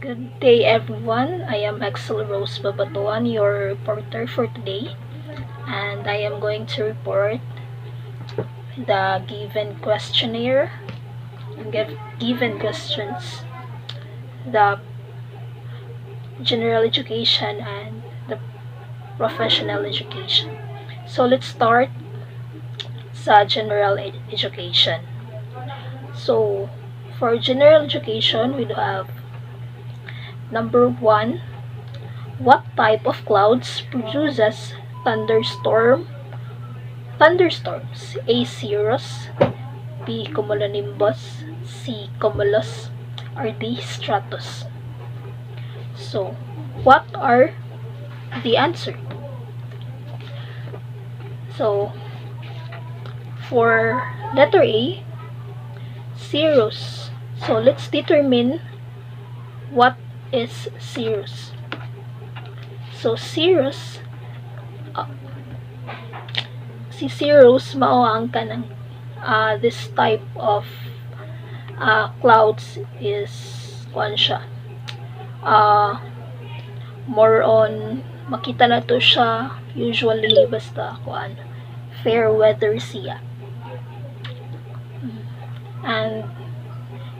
Good day everyone, I am Axel Rose Babatuan, your reporter for today, and I am going to report the given questionnaire and given questions, the general education and the professional education. So let's start sa general education. So for general education, we do have number 1, what type of clouds produces thunderstorms? A. Cirrus, B. Cumulonimbus, C. Cumulus, or D. Stratus. So, what are the answer? So, for letter A, cirrus. So, let's determine what is cirrus. So, cirrus, si cirrus mao ang kanang this type of clouds is kuan siya. More on makita na to siya usually basta kuan fair weather siya. And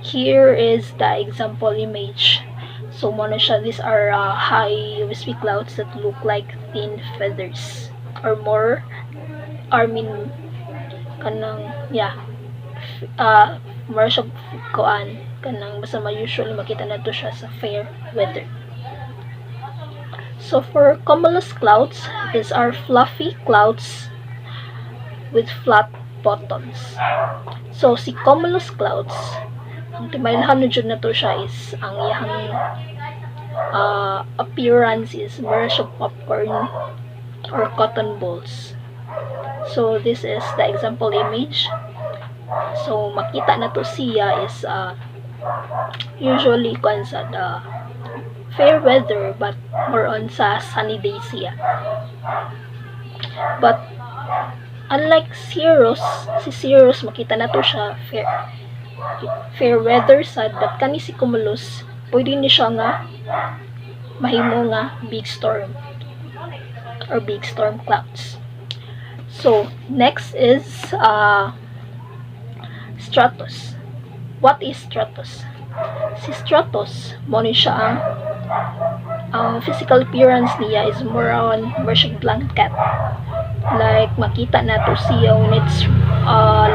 here is the example image. So mo na siya, these are high wispy clouds that look like thin feathers or more, kanang more siya kuan kanang basta usually makita na to siya sa fair weather. So for cumulus clouds, these are fluffy clouds with flat bottoms. So si cumulus clouds, ang timailhan jud na to siya is ang iyang appearance is more siya popcorn or cotton balls. So this is the example image. So makita na to siya is usually kuan sa the fair weather but more on sa sunny day siya. But unlike cirrus, si cirrus makita na to siya fair weather sad, but kani si cumulus pwede ni siya nga mahimo nga big storm or big storm clouds. So next is stratus. What is stratus? Si stratus mo ni siya ang physical appearance niya is more on version blanket, like makita na to siya when it's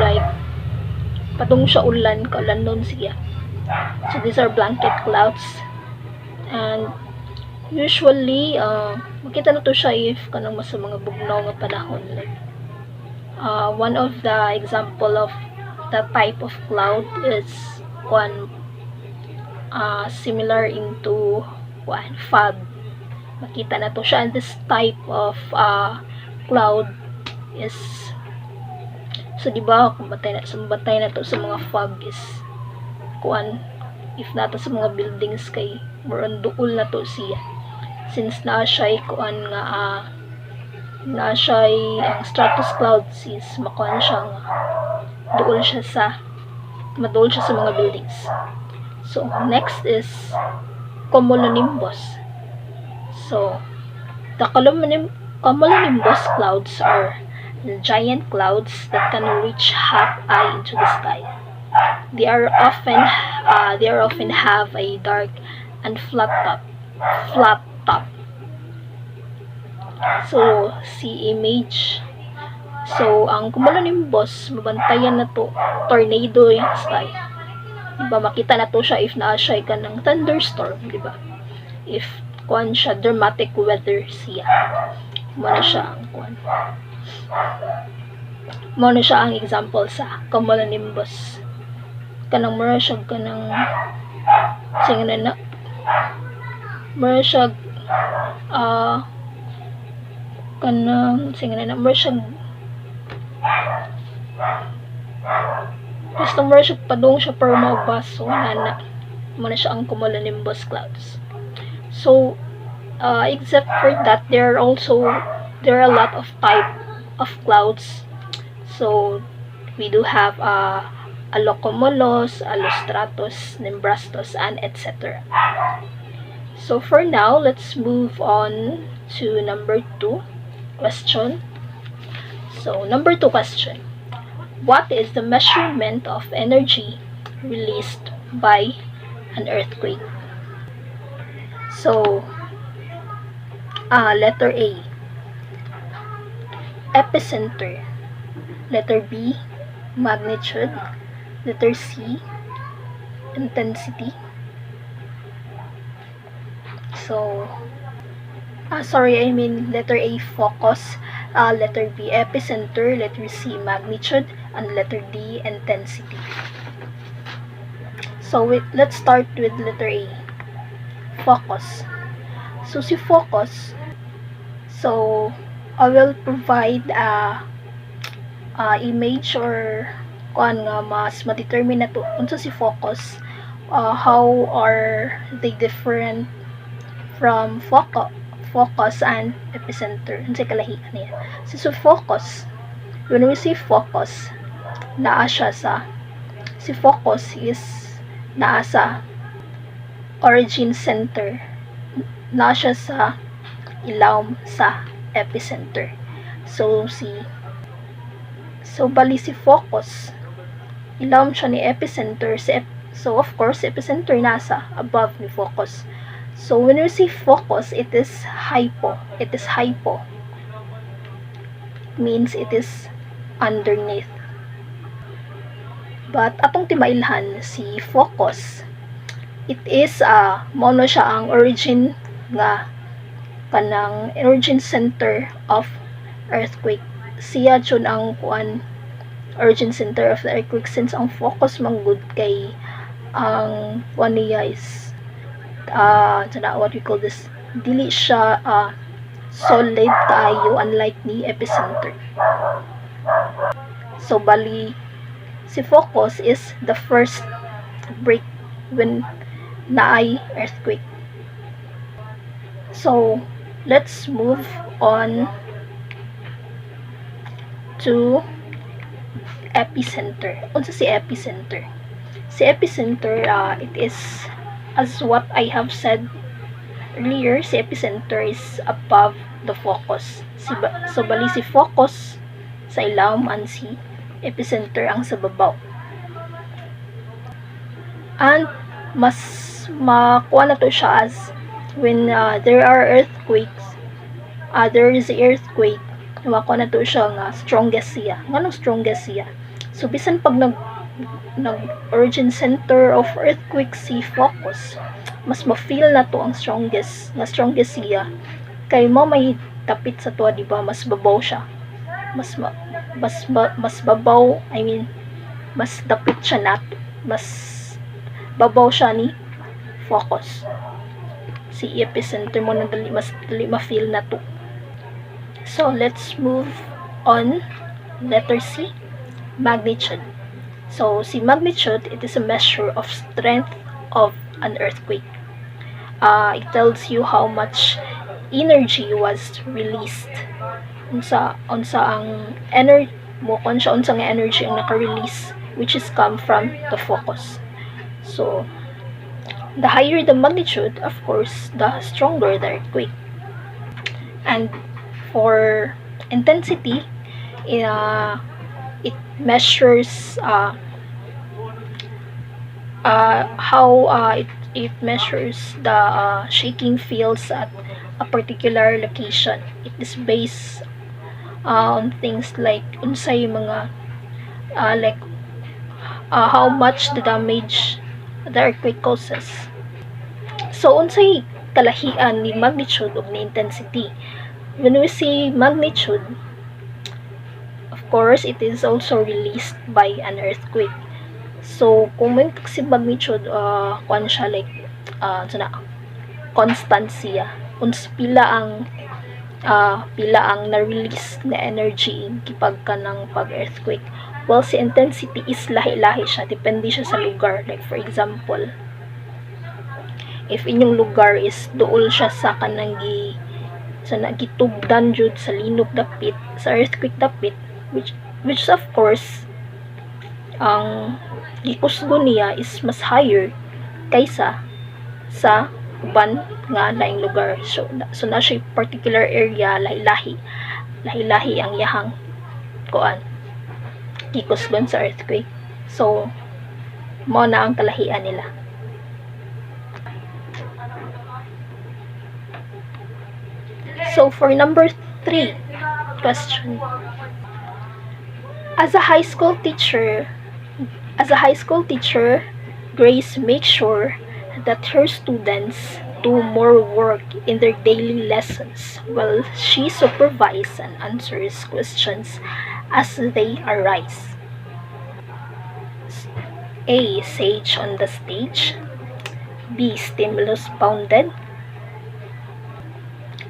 like patong siya ulan kaulan siya. So these are blanket clouds, and usually makita na to siya if kanang mas mga bugnaw nga panahon, like one of the example of that type of cloud is one similar into fog. Makita na to siya, and this type of cloud is, so diba kung batay na to sa mga fog is if nato sa mga buildings kay more on duol na to siya, since na siya ang stratus clouds is makuan siya nga duol siya sa mga buildings. So next is cumulonimbus. So the cumulonimbus clouds are the giant clouds that can reach half eye into the sky. They are often have a dark and flat top. So si image. So ang cumulonimbus mabantayan na to tornado yung sky. Diba makita na to siya if naa siya kanang thunderstorm, diba? If kuan siya dramatic weather siya. Mo na siya ang example sa cumulonimbus. Kanang mura siya kanang kanang customer siya padung siya per mga bus, so wala na siya ang cumulonimbus clouds. So except for that, there are a lot of type of clouds. So we do have Alocumulos, Allostratus, Nimbrastus, and etc. So for now, let's move on to number 2 question. So number 2 question. What is the measurement of energy released by an earthquake? So, letter A, epicenter. Letter B, magnitude. Letter C, intensity. So, letter A, focus. Letter B, epicenter. Letter C, magnitude. And letter D, intensity. So, let's start with letter A, focus. So, si focus, so, I will provide a image or kuan nga mas ma-determine na to unsa si focus, how are they different from focus and epicenter, unsay kalahian niya. So focus, when we say focus, naa siya sa, si focus is naa sa origin center, naa siya sa ilawom sa epicenter. So bali si focus, ilawom siya ni epicenter. So of course, epicenter nasa above ni focus. So when we say focus, it is hypo. It means it is underneath. But atong timailhan si focus, it is mono siya ang origin nga kanang origin center of earthquake. Siya jud ang kuan origin center of the earthquake, since ang focus manggod kay ang kuan niya is what we call this, dili siya solid kaayo, unlike ni epicenter. So bali si focus is the first break when naay earthquake. So let's move on to epicenter. Unsa si epicenter? Si epicenter, it is, as what I have said earlier, si epicenter is above the focus. So bali si focus sa ilawom and si epicenter ang sa babaw. And mas makuha na to siya as when there are earthquakes, there is a earthquake, makuha na to siya nga strongest siya. Nganong strongest siya? So bisan pag nag origin center of earthquake si focus, mas ma-feel na to ang strongest siya. Kay mo may tapit sa tuwa, di ba? Mas babaw siya. Mas babaw, mas dapit siya nato. Mas babaw siya ni focus. Si epicenter mo na mas dali ma-feel na to. So let's move on. Letter C, magnitude. So si magnitude, it is a measure of strength of an earthquake. It tells you how much energy was released. Unsa ang energy mo, unsa ang energy ang naka-release, which is come from the focus. So the higher the magnitude, of course, the stronger the earthquake. And for intensity, it measures how it measures the shaking fields at a particular location. It is based on things like unsay mga how much the damage the earthquake causes. So unsay kalahian ni magnitude ug ni intensity? When we say magnitude, of course, it is also released by an earthquake. So kung may si magnitude, kuan siya like constant siya. Pila ang na-release na energy kipag ka ng pag-earthquake. Well, si intensity is lahi-lahi siya. Depende siya sa lugar. Like for example, if inyong lugar is duol siya sa kanang nagitugdan jud sa linok dapit, sa earthquake dapit, which of course ang gikusgo niya is mas higher kaysa sa uban nga laing lugar. So na siya particular area, lahi-lahi ang iyahang kuan gikusgon sa earthquake. So mao na ang kalahian nila. So for number 3 question, as a high school teacher, Grace makes sure that her students do more work in their daily lessons while she supervises and answers questions as they arise. A. Sage on the stage. B. Stimulus bounded.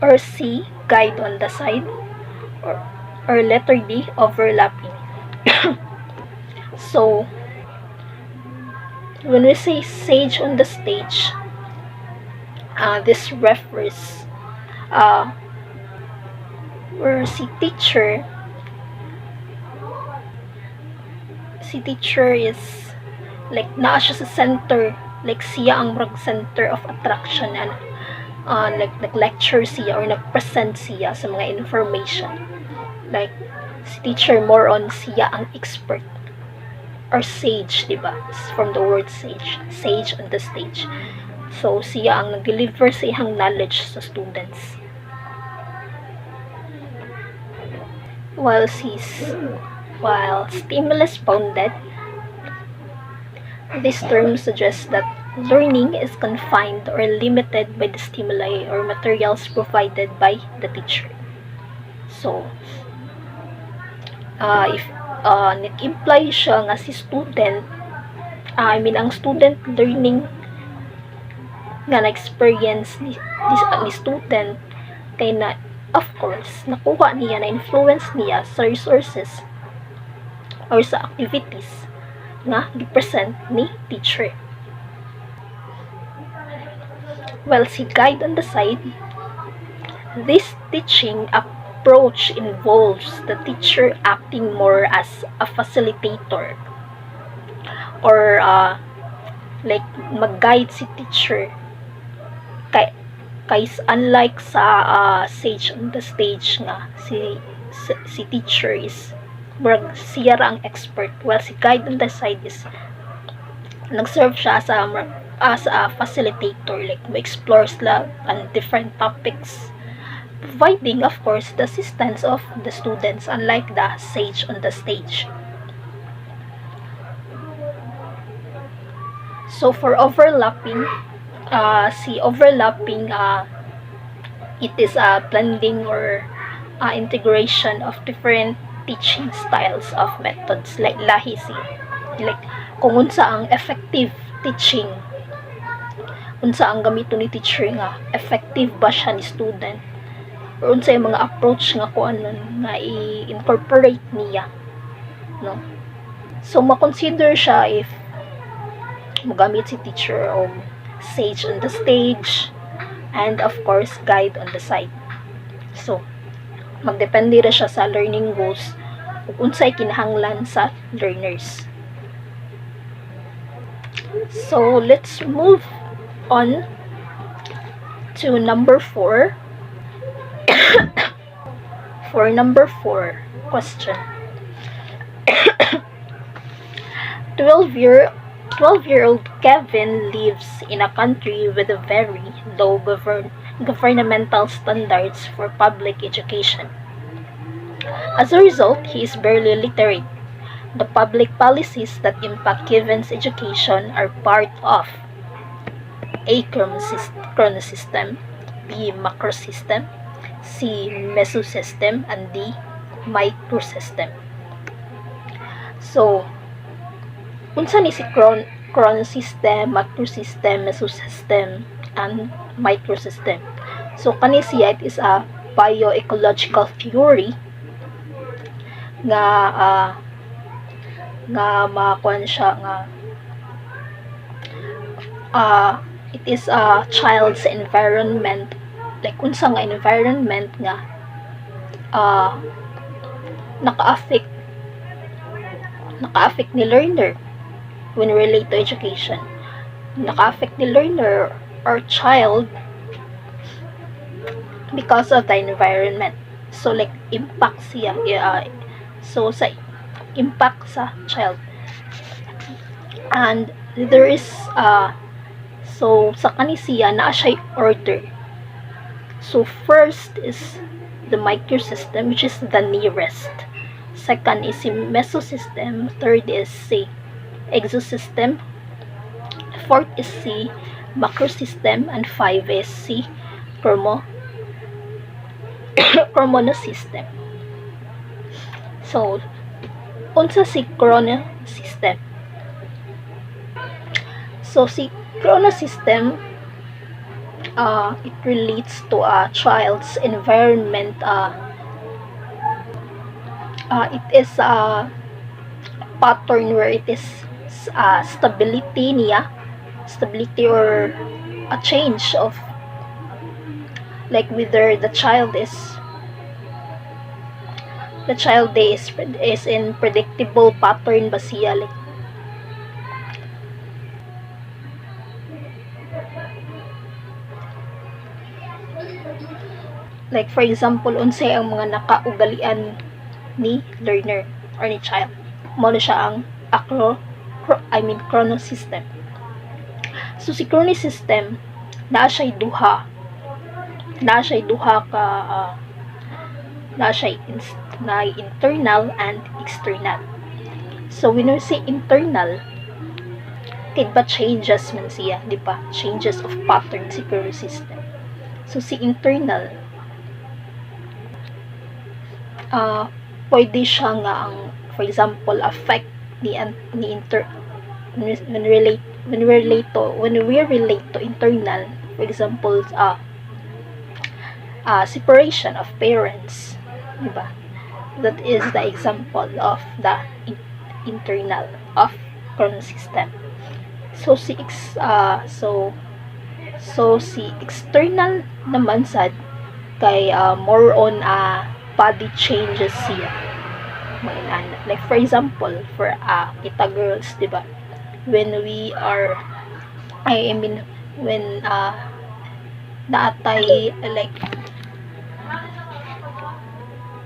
Or C. Guide on the side. Or letter D. Overlapping. So, when we say sage on the stage, this refers where si teacher is like naa siya sa center, like siya ang center of attraction, and like nag-lecture siya or nag-present siya sa mga information. Like si teacher more on siya ang expert or sage, diba? From the word sage on the stage. So siya ang nag-deliver sa iyang knowledge sa students. While stimulus bounded, this term suggests that learning is confined or limited by the stimuli or materials provided by the teacher. So, if nag-imply siya nga si student, ang student learning nga na-experience ni student, kay na, of course, nakuha niya, na-influence niya sa resources or sa activities nga gi-present ni teacher. Well, si guide on the side, this teaching approach involves the teacher acting more as a facilitator or like mag-guide si teacher kay unlike sa sage on the stage nga si teacher is siya ang expert. Well, si guide on the side is nag-serve siya as a facilitator, like ma-explore sila on different topics, providing of course the assistance of the students, unlike the sage on the stage. So for overlapping, it is a blending or integration of different teaching styles of methods, like like kung unsa ang effective teaching, unsa ang gamito ni teacher nga effective ba siya ni student, or unsa yung mga approach nga nga i-incorporate niya, no? So ma-consider siya if magamit si teacher o sage on the stage and of course guide on the side. So magdepende ra siya sa learning goals ug unsay kinahanglan sa learners. So let's move on to number 4. For number 4 question, 12-year-old Kevin lives in a country with a very low governmental standards for public education. As a result, he is barely literate. The public policies that impact Kevin's education are part of A. Chronosystem, B. Macrosystem, C. Mesosystem, and D. Microsystem. So, unsa ni si chronosystem, macrosystem, mesosystem, and microsystem? So kani siya, it is a bioecological theory nga makuan siya nga it is a child's environment, like unsa nga environment nga naka-affect naka-affect ni learner when relate to education. Naka-affect ni learner or child because of the environment. So like impact siya so sa impact sa child. And there is so sa kani siya naa siya order. So first is the microsystem, which is the nearest. Second is the mesosystem. Third is the exosystem. Fourth is the macrosystem. And five is the chromonosystem. So, unsa si chronosystem? So, si chronosystem, it relates to a child's environment. It is a pattern where it is stability or a change of, like whether the child is in predictable pattern ba siya, like for example unsay ang mga nakaugalian ni learner or ni child, mo na siya ang chronosystem. So si chronosystem naa siya duha ka internal and external. So when we say internal, kay ba changes man siya, di ba? Changes of pattern si chronosystem. So si internal, pwede siya nga ang, for example, affect when we relate to internal, for example, separation of parents, diba? That is the example of the internal of chronosystem. So si external naman sad kay more on body changes siya. Like for example, for kita girls, diba? When we are, when naatay, like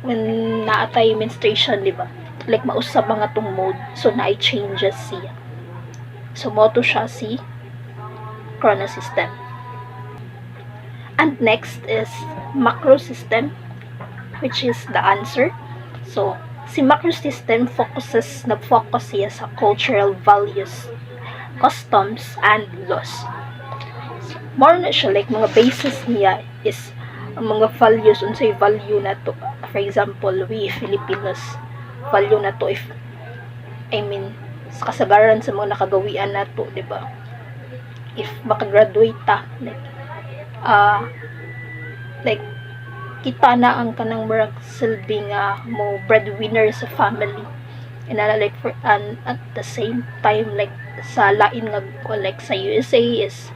when naatay menstruation, diba? Like mausab mga tong mode, so naay changes siya. So mo to siya si chronosystem. And next is macrosystem, which is the answer. So si macrosystem nag-focus siya sa cultural values, customs, and laws. So, more na siya, like mga basis niya is ang mga values, unsay value na to. For example, we Filipinos, value na to if, sa kasagaran sa mga nakagawian na to, diba? If makagraduate ta, like kita na ang kanang murag silbing mo breadwinner sa family, and like at the same time, like sa lain nga, like sa USA is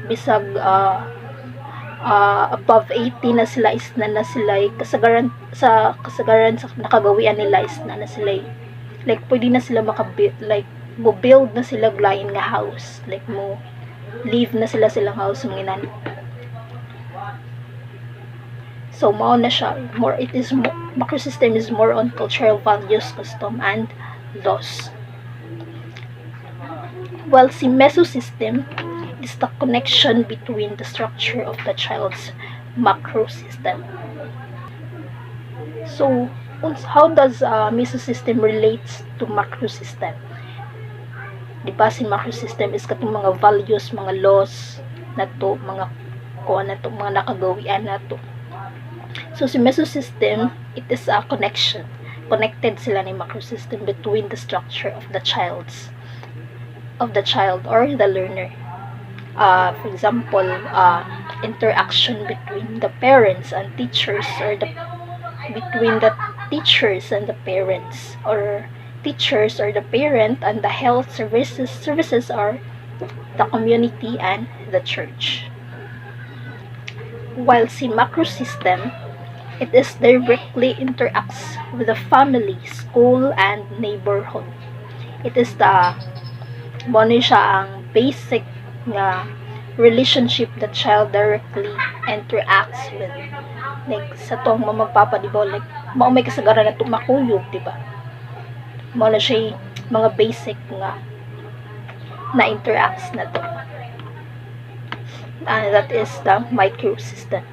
bisag above 80 na sila, is na sila kasagaran sa nakagawian nila, is na sila like pwede na sila like mo build na sila lain nga house, like mo live na silang house mga inan. So mao na siya, macrosystem is more on cultural values, custom, and laws. While si mesosystem is the connection between the structure of the child's macrosystem. So how does mesosystem relates to macrosystem? Diba si macrosystem is katong mga values, mga laws na to, mga nakagawian na to. So si mesosystem, it is a connected sila ni macrosystem between the structure of the child or the learner. For example, interaction between the parents and teachers, or between the teachers and the parents, or teachers or the parent and the health services are the community and the church. While si macrosystem, it is directly interacts with the family, school, and neighborhood. It is the mo ni siya ang basic nga relationship that child directly interacts with. Like sa tong mga magpapadibo, like mao may kasagaran na makuyog, di ba? Mao na siya mga basic nga na interacts na to. And that is the microsystem.